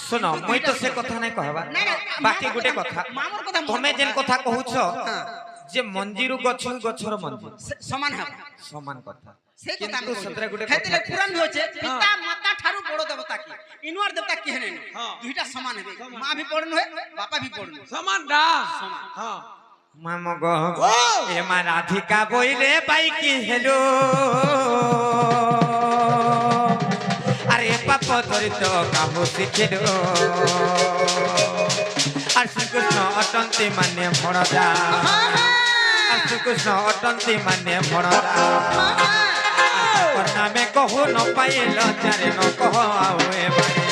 Speaker 4: শুন মুই তো সে কথা নাই কহবা
Speaker 1: না না
Speaker 4: বাকি গোটে কথা
Speaker 1: মামর কথা
Speaker 4: তুমি যেন কথা কহুছ
Speaker 1: হ্যাঁ।
Speaker 4: যে মঞ্জিরু গছ গছর মঞ্জি
Speaker 1: সমান है
Speaker 4: সমান কথা
Speaker 1: সেই কথা
Speaker 4: কিন্তু সতরে গোটে
Speaker 1: হেতিলে
Speaker 4: কথা
Speaker 1: পুরাণ হচ্ছে পিতা মাতা ঠারু বড় দেবতা কি ইনওয়ার দেবতা কি হেনে
Speaker 2: হ্যাঁ।
Speaker 1: দুইটা সমান হবে মা भी পড়ন है बापा भी पढ़न
Speaker 2: समान रा हां
Speaker 4: মামো গো হেমা রাধিকা বইলে বাইকি হেলো আরে পাপ চরিত্র কাহ শিখিলো আর শ্রীকৃষ্ণ অটন্তি মানে ভণজা আর শ্রীকৃষ্ণ অটন্তি মানে ভণজা আর নামে কহু ন পাইল চারে ন কহ আউ এ মানে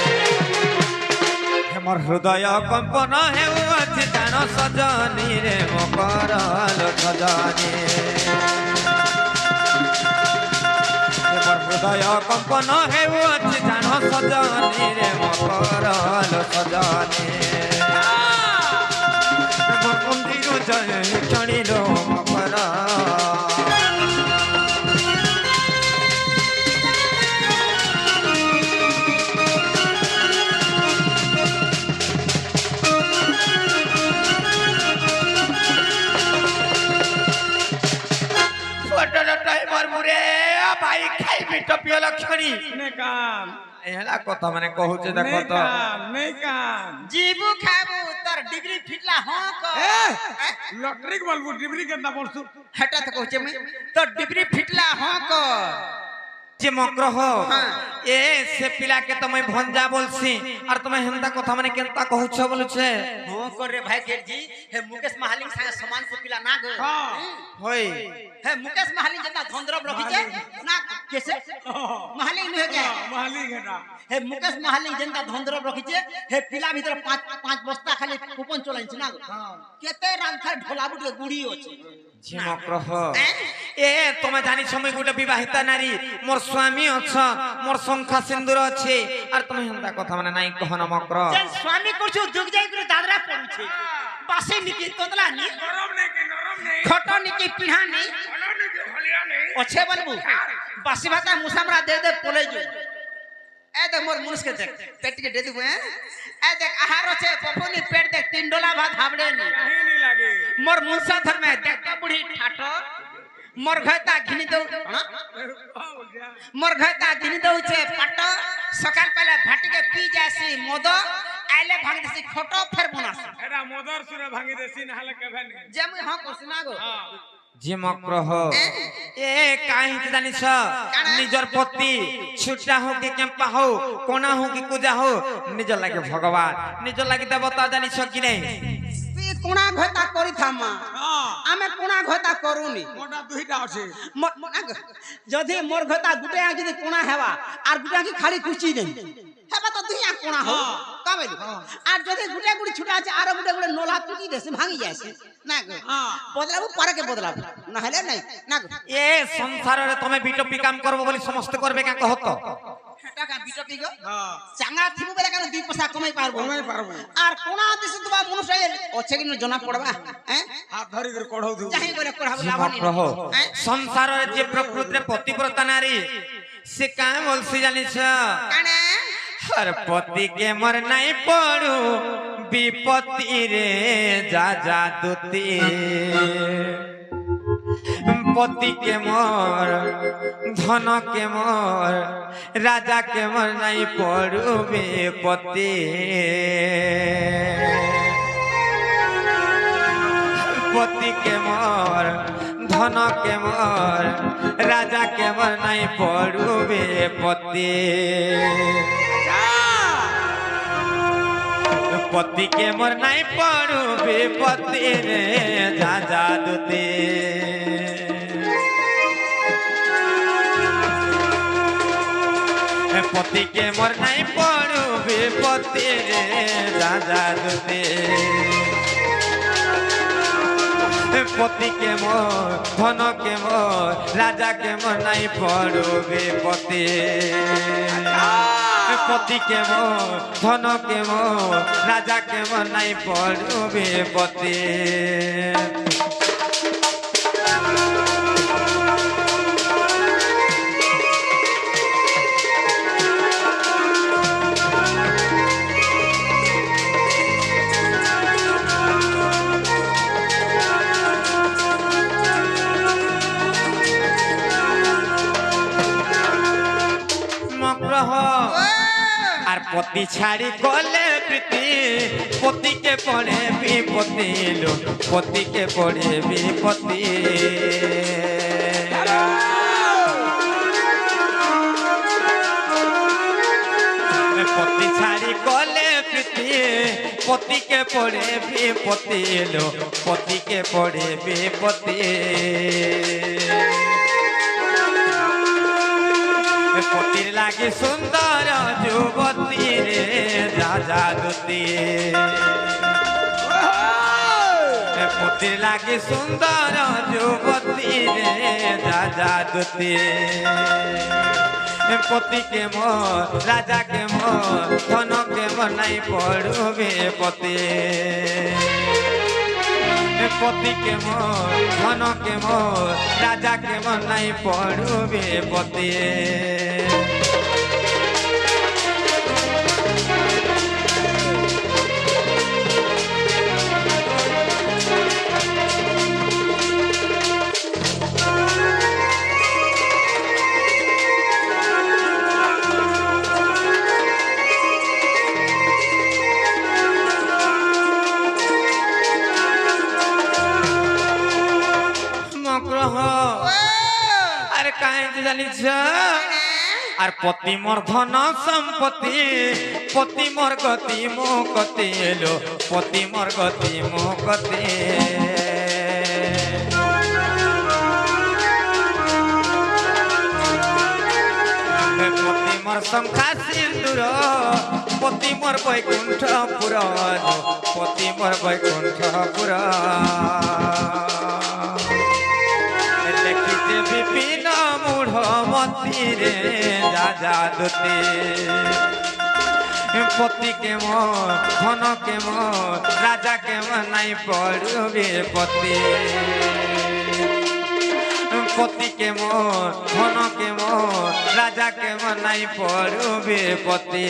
Speaker 4: মোর হৃদয় কম্পন হেউছি জান সজনী রে মকরল সজনী মোর হৃদয় কম্পন হেউছি জান সজনী রে মকরল সজনী মোর মন্দির জয় চড়িল মকর টাইমার মুরে एहला কথা মানে কহুছে দেখো তো
Speaker 2: नहीं काम
Speaker 1: जीबू खाबू तोर डिग्री फिटला हां को
Speaker 2: लॉटरी के बोलबू डिबरी के ना बोलसु
Speaker 1: हटा तो कहचे मैं तो डिग्री फिटला हां को
Speaker 4: যে মগ্রহ এ সে পিলা কে তুমি ভঞ্জা বলছি আর তুমি হেনতা কথা মানে কেনতা কহুছ বলছে
Speaker 1: हां को रे भाई केर जी हे मुकेश महालिंग संगे समान से पिला ना गो
Speaker 4: হই
Speaker 1: हे मुकेश महालिंग जना धंधरब रखी जे ना कैसे महालिंग नहीं है क्या
Speaker 2: माली घटा
Speaker 1: हे मुकेश महालिंग जना धंधरब रखी जे हे पिला भीतर पांच बस्ता खाली कुपन चलाइन छ ना केते रांथा ढोलाबुट के गुड़ी होचे
Speaker 4: যে মগ্রহ এ তুমি জানি সময় গোটে বিবাহিতা নারী মোর স্বামী অছ মোর সংখ্যা সিন্দুর আছে আর তুমি হেনতা কথা মানে নাই কহন মগ্র
Speaker 1: जन स्वामी कुछ जुग जाई करे दादरा पड़ुछे पासे निकी तोतला नी
Speaker 2: नरम नहीं
Speaker 1: खटो निकी पिढ़ा नी
Speaker 2: हलो नहीं हलिया नहीं
Speaker 1: ओछे बनबू बासी भाता मुसामरा दे दे पोले जो ए देख मोर मुनुष के देख पेट के दे दू ए देख आहार छे पपुनी पेट देख 3 डोला भात हाबड़े नी
Speaker 2: कहीं नहीं लगे
Speaker 1: मोर मुनसा धर में देख तो बुढ़ी ठाठो मोर घता घिनी दो मोर घता घिनी दो छे पट सकाल पहले भाट के पी जासी मद आइले भांग देसी खटो फेर बनास
Speaker 2: एरा मोदर सुरे भांगी देसी नहले केभे नहीं
Speaker 1: जे मुई हां कोसना गो
Speaker 4: যে মগ্রহ এ কাহি জানিছ নিজর পতি ছুটা হো কি কেম্পা হো কোনা হো কি কুজা হো নিজ লাগে ভগবান নিজ লাগে দেবতা জানিছ কি নাই
Speaker 1: তুই কোনা ঘতা করি থামা আমি কোনা ঘতা করুনি
Speaker 2: मोटा दुईटा আছে
Speaker 1: যদি মোর ঘতা গুটে আ যদি কোনা হেবা আর গুটে কি খালি কুচি নাই হেবা তো দুই আ কোনা हो का बोलू আর যদি গুটে গুড়ি ছুটা আছে আর গুটে গুড়ে নোলা টুটি দেছে ভাঙি যায়ছে না গো বদলাবু পারে কে বদলাবু না হলে নাই না গো
Speaker 4: এ সংসারে তুমি বিটপি কাম করব বলি সমস্ত করবে কা কহত
Speaker 1: টাকা বিটপি গো চাঙ্গা থিবু বেলা কেন দুই পয়সা কমাই পারবো
Speaker 2: কমাই পারবো
Speaker 1: আর কোনা দিছে তোমা মনুষ্য আছে কি জনা পড়বা হ্যাঁ
Speaker 2: हाथ धरी कर कोढ़ौ दू
Speaker 1: যাই করে পড়াবো লাভ নাই
Speaker 4: মগ্রহ সংসারে যে প্রকৃতিরে পতিব্রতা নারী সে কাম বলছি জানিছ
Speaker 1: কানে
Speaker 4: हर पति के मर नहीं पड़ू विपत्ति रे जा जा दुती पति के मोर धन के मोर राजा के मोर नहीं पड़ू विपत्ति पति के मोर धन के मोर राजा के मोर नहीं पड़ू विपत्ति पति के मोर नहीं पड़ू विपत्ति रे जा जा दुती पति के मोर नहीं पड़ू विपत्ति रे जा जा दुती पति के मोर धन के मोर राजा के मोर नहीं पड़ू विपत्ति पति के मोर धन के मोर राजा के मोर नहीं पड़ू विपत्ति মগ্রহ আর পতি ছাড়ি গলে প্রীতি পতি কে পড়ে বিপত্তি লো পতি কে পড়ে বিপত্তি পতি ছাড়ি গলে প্রীতি পতি কে পড়ে বিপত্তি লো পতি কে পড়ে বিপত্তি পতির লাগে সুন্দর যুবতী রে যা যা দুতি পতির লাগে সুন্দর যুবতী রে যা যা দুতি पति के मोर राजा के मोर धन के मोर नहीं पड़ूबे पति पति के मोर धन के मोर राजा के मोर नहीं पड़ूबे पति ହେଇଛି ଜାଣିଛ আর পতি মোর ধন সম্পত্তি পতি মোর গতি মো গতি এলো পতি মোর গতি মো গতি পতি মোর শঙ্খা সিন্দুর পতি মোর বৈকুণ্ঠপুর পতি মোর বৈকুণ্ঠপুর দেখিতে বিপিন মূঢ় মতিরে যা দুতি পতি কে মোর ধন কে মোর রাজা কে নাই পড়বে পতি পতি কে মোর ধন কে মোর রাজা কে নাই পড়বে পতি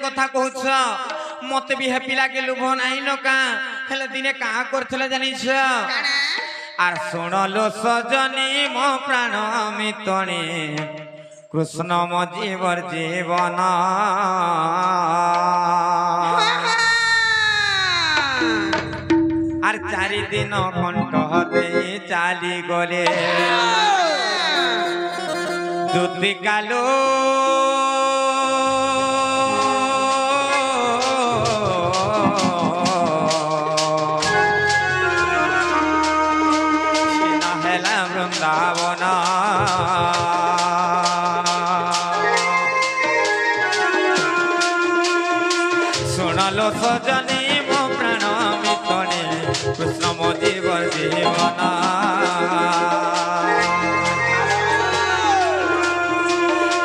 Speaker 4: কথা কହୁছ মতে বি হে পিলা কে লুভ নাই ন কা হেলে দিনে কা করছলে জানিছ আর শুনলো সজনী মো প্রাণ মিতণী কৃষ্ণ মো জীবর জীবন আর চারি দিন ঘণ্ট দেই চালি গলে দুতি কালো বৃন্দাবন শুনলো সজনী মো প্রাণ মিতণী কৃষ্ণ মো জীবন জীবন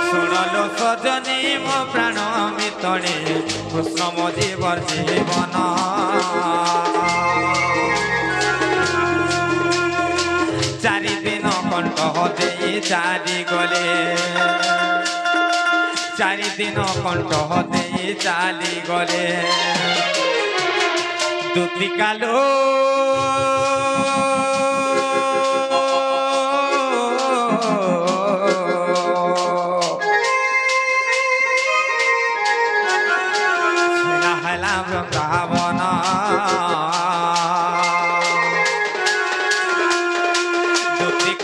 Speaker 4: শুনলো সজনী মো প্রাণ মিতণী কৃষ্ণ মো জীবন জীবন চারি দিন কণ্ঠ দেই চালি গলে চারি দিন কণ্ঠ দেই চালি গলে দুতি কালো হেলা বৃন্দাবন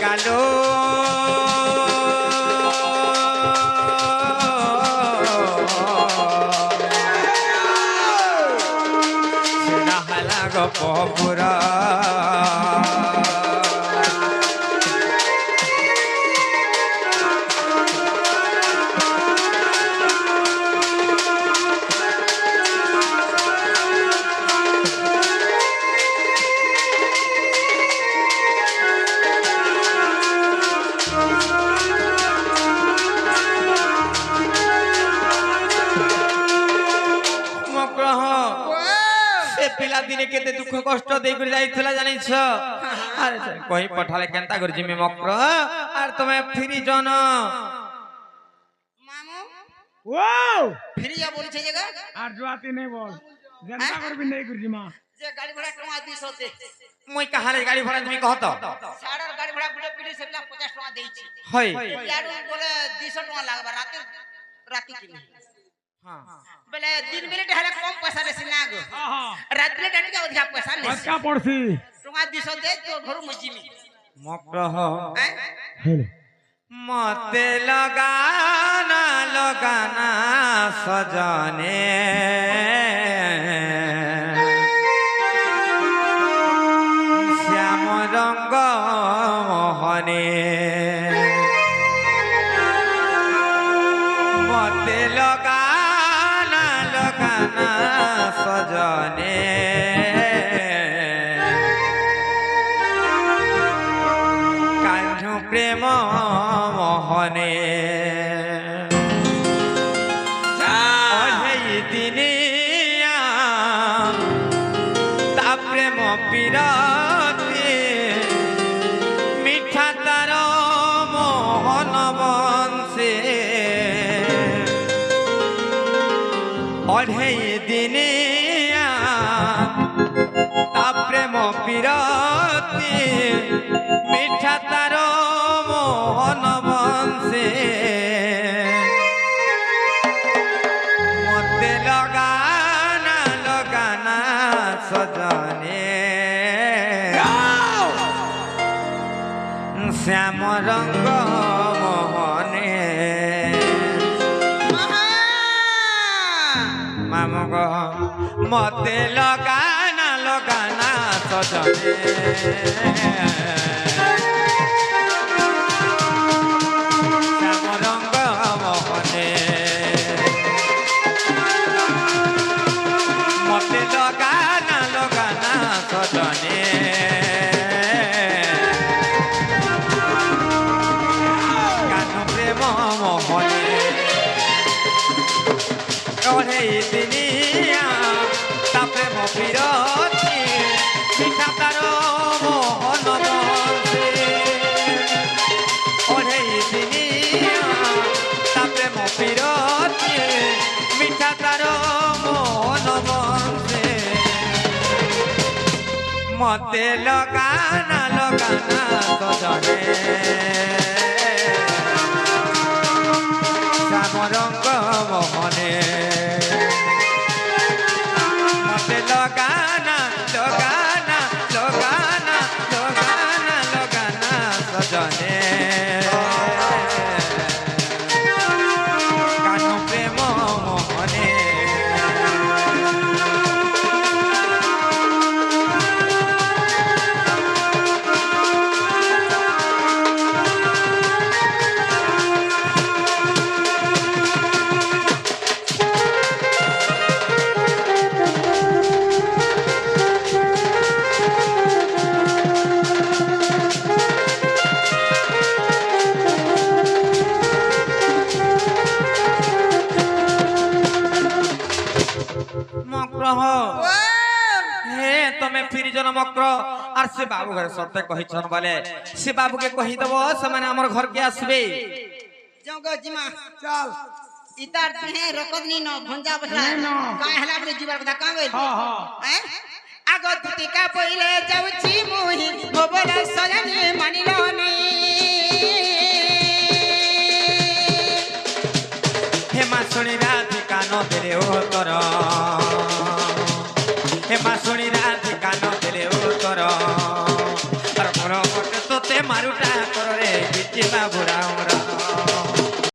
Speaker 4: কালো গপুরা पिला दिने केते दुख कष्ट दे कर जाइथला जानिछ अरे कहि पठाले केनता कर जिमे मक्र आर तमे फिरी जन
Speaker 1: मामू
Speaker 2: ओ
Speaker 1: फिरी जा बोली छे जगह
Speaker 2: আর জুয়াতি নেই বল जनता করবি নেই করজি মা
Speaker 1: जे गाड़ी भाड़ा टका 200 दे
Speaker 4: মই কাহালে गाड़ी भाड़ा তুমি कहत
Speaker 1: साडर गाड़ी भाड़ा गुडे पीडी सेला 50 टका देइछि
Speaker 4: हय
Speaker 1: यार बोले 200 टका लागबा राती की हां बोले दिन मिनिट हले कम पैसा रे सिना गो हां रात में डट के अधिक पैसा ले
Speaker 2: अच्छा पड़सी
Speaker 1: टका 200 दे तो घर मुजिमी
Speaker 4: मक्र मते लगाना लगाना सजने श्याम रंग मोहने मते लगाना लगाना सजने कान्हु प्रेम मोहने दिनिया ता प्रेम पीरती मिठा तार मोहन দিনিয়া তা প্রেম পিরতি মিঠা তার মোহন বংশে মতে লগানা লগানা সজনে শ্যাম রঙ্গ মোহনে মামু গো মতে লগানা লগানা সজনে শ্যাম রঙ্গ মোহনে মতে লগানা লগানা সজনে কানু প্রেম মোহনে ওরে দিনিয়া তা প্রেম পিরতি মিঠা তার মোহন বংশে ওরে দিনিয়া তা প্রেম পিরতি মিঠা তার মোহন বংশে মতে লগানা লগানা সজনে শ্যাম রঙ্গ মোহনে মতে লগানা লগানা লগানা লগানা লগানা সজনে কানু প্রেম মোহনে মক্রহ হে তুমি ফিরি জন মক্র আর সে বাবু ঘরে সত্য কহিছন বলে সে বাবুকে কহি দেব সেমানে আমার ঘরকে আসবে
Speaker 1: जाओ जिमा
Speaker 2: चल
Speaker 1: इतार ते रकदनी न भंजा बठा काय हला बरे जीवार कथा का गइल
Speaker 2: हाँ हाँ
Speaker 1: हैं आगो दुतिका पहिले जाउची मोहि गोबर सजनी मानिलो नी
Speaker 4: हे मा सुनी राधिका नो तेरे उतर हे मा सुनी राधिका नो तेरे उतर और मोर पट तो ते मारुटा कर रे बिची बाबुरा